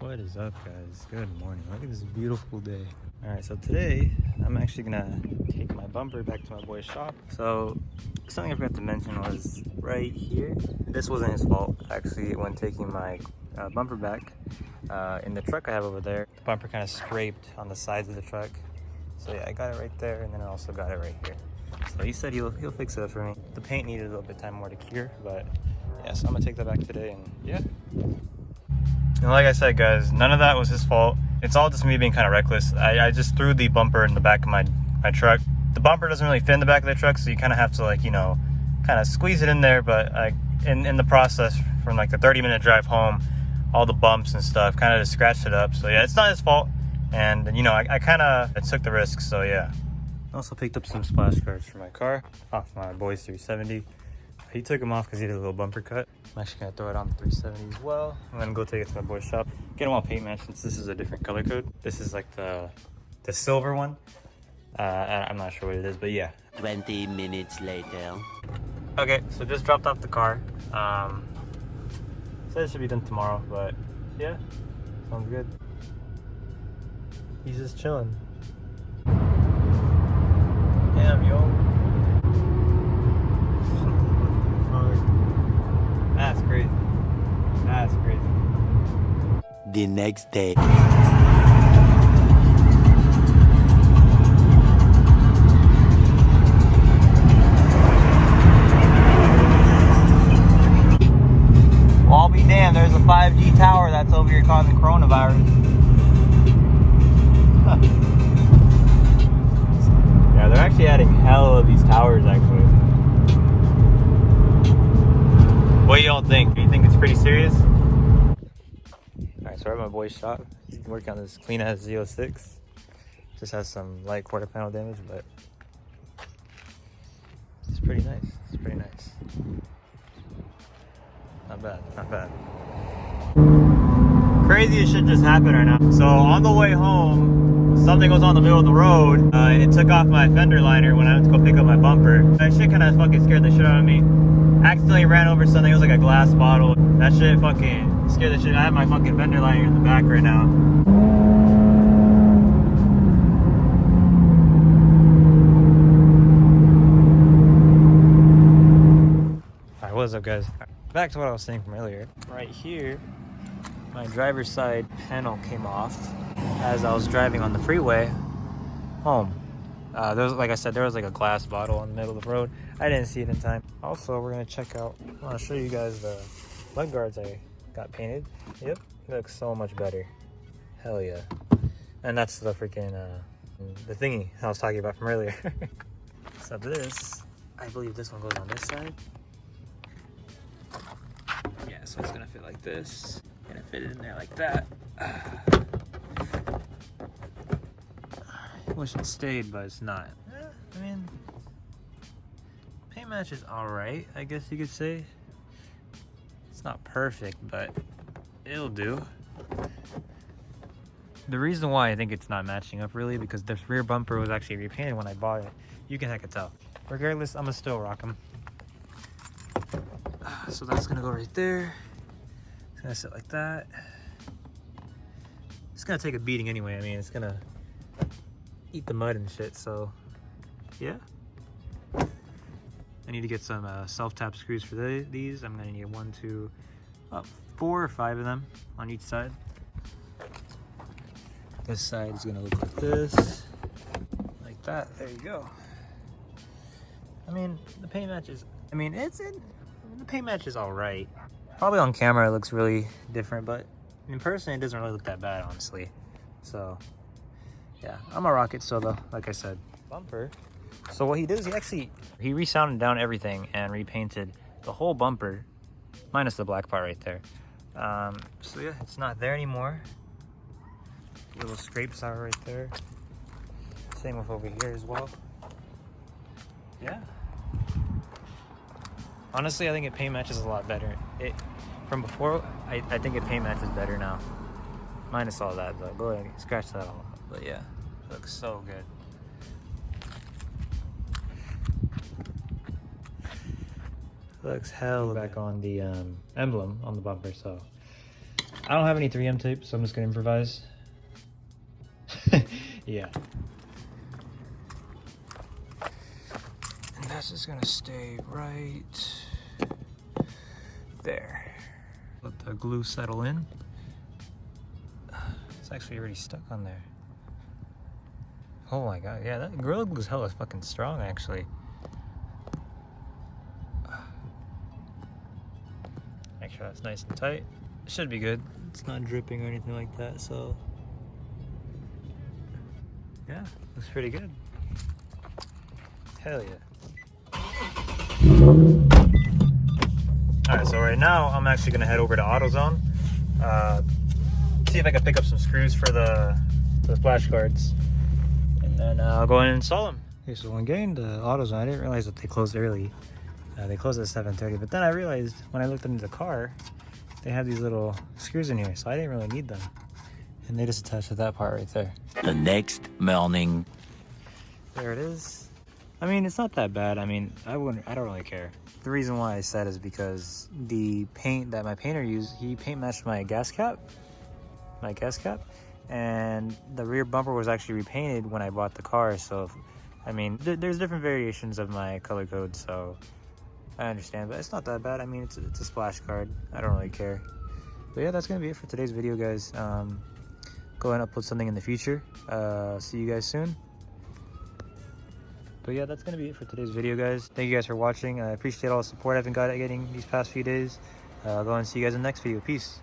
What is up, guys? Good morning. Look at this beautiful day. All right, so today I'm actually gonna take my bumper back to my boy's shop. So something I forgot to mention was right here. This wasn't his fault, actually. When taking my bumper back in the truck I have over there, the bumper kind of scraped on the sides of the truck. So yeah, I got it right there, and then I also got it right here. So he said he'll fix it up for me. The paint needed a little bit of time more to cure, but yeah, so I'm gonna take that back today, and yeah. And like I said, guys, none of that was his fault. It's all just me being kind of reckless. I just threw the bumper in the back of my truck. The bumper doesn't really fit in the back of the truck, so you kind of have to, like, you know, kind of squeeze it in there. But in the process, from like the 30-minute drive home, all the bumps and stuff kind of just scratched it up. So yeah, it's not his fault. And you know, I kind of took the risk. So yeah. I also picked up some splash guards for my car off my boy's 370. He took them off because he did a little bumper cut. I'm actually gonna throw it on the 370 as well. I'm gonna go take it to my boy's shop, get them all paint matched since this is a different color code. This is like the silver one. I'm not sure what it is, but yeah. 20 minutes later. Okay, so just dropped off the car. Said it should be done tomorrow, but yeah, sounds good. He's just chilling. Damn, yo. That's crazy. That's crazy. The next day. Well, I'll be damned, there's a 5G tower that's over here causing coronavirus. Yeah, they're actually adding hell of these towers, actually. What do y'all think? Do you think it's pretty serious? Alright, so we're at my boy's shop. He's working on this Clean as Z06. Just has some light quarter panel damage, but it's pretty nice. It's pretty nice. Not bad, not bad. Craziest shit just happened right now. So on the way home, something was on the middle of the road. It took off my fender liner when I went to go pick up my bumper. That shit kind of fucking scared the shit out of me. Accidentally ran over something. It was like a glass bottle. That shit fucking scared the shit. I have my fucking fender liner in the back right now. Alright, what's up, guys? Back to what I was saying from earlier. Right here, my driver's side panel came off as I was driving on the freeway home. There was, like I said, there was like a glass bottle in the middle of the road. I didn't see it in time. Also, we're gonna check out, I want to show you guys the mud guards I got painted. Yep, it looks so much better. Hell yeah. And that's the freaking, the thingy I was talking about from earlier. So this, I believe this one goes on this side. Yeah, so it's gonna fit like this. Gonna fit it in there like that. Wish it stayed, but it's not. I mean, paint match is alright, I guess you could say. It's not perfect, but it'll do. The reason why I think it's not matching up really, because this rear bumper was actually repainted when I bought it. You can heck tell. Regardless, I'm gonna still rock them. So that's gonna go right there. It's gonna sit like that. It's gonna take a beating anyway. I mean, it's gonna eat the mud and shit, so yeah. I need to get some self-tap screws for these. I'm gonna need 1, 2, 4 or 5 of them on each side. This side is gonna look like this, like that. There you go. I mean, the paint match is, I mean, the paint match is all right. Probably on camera it looks really different, but in person it doesn't really look that bad, honestly. So yeah, I'm a rocket still though, like I said. Bumper. So what he did is he resounded down everything and repainted the whole bumper, minus the black part right there. So yeah, it's not there anymore. Little scrapes are right there. Same with over here as well. Yeah. Honestly, I think it paint matches a lot better. From before, I think it paint matches better now. Minus all that though. Go ahead and scratch that all up. But yeah, it looks so good. Looks hell back on the emblem on the bumper, so I don't have any 3M tape, so I'm just gonna improvise. Yeah. And that's just gonna stay right there. Let the glue settle in. It's actually already stuck on there. Oh my god, yeah, that Gorilla Glue is hella fucking strong actually. Make sure that's nice and tight. It should be good. It's not dripping or anything like that, so yeah, looks pretty good. Hell yeah. Alright, so right now I'm actually gonna head over to AutoZone. See if I can pick up some screws for the splash guards. And then I'll go in and install them. Okay, so when getting to AutoZone, I didn't realize that they closed early. They closed at 7:30, but then I realized when I looked into the car, they have these little screws in here, so I didn't really need them. And they just attach to that part right there. The next morning. There it is. I mean, it's not that bad. I mean, I don't really care. The reason why I said is because the paint that my painter used, he paint matched my gas cap, and the rear bumper was actually repainted when I bought the car. So, I mean, there's different variations of my color code, so I understand, but it's not that bad. I mean, it's a splash guard. I don't really care. But yeah, that's gonna be it for today's video, guys. Go ahead and upload something in the future. See you guys soon. But yeah, that's gonna be it for today's video, guys. Thank you guys for watching. I appreciate all the support I've been getting these past few days. I'll go and see you guys in the next video. Peace.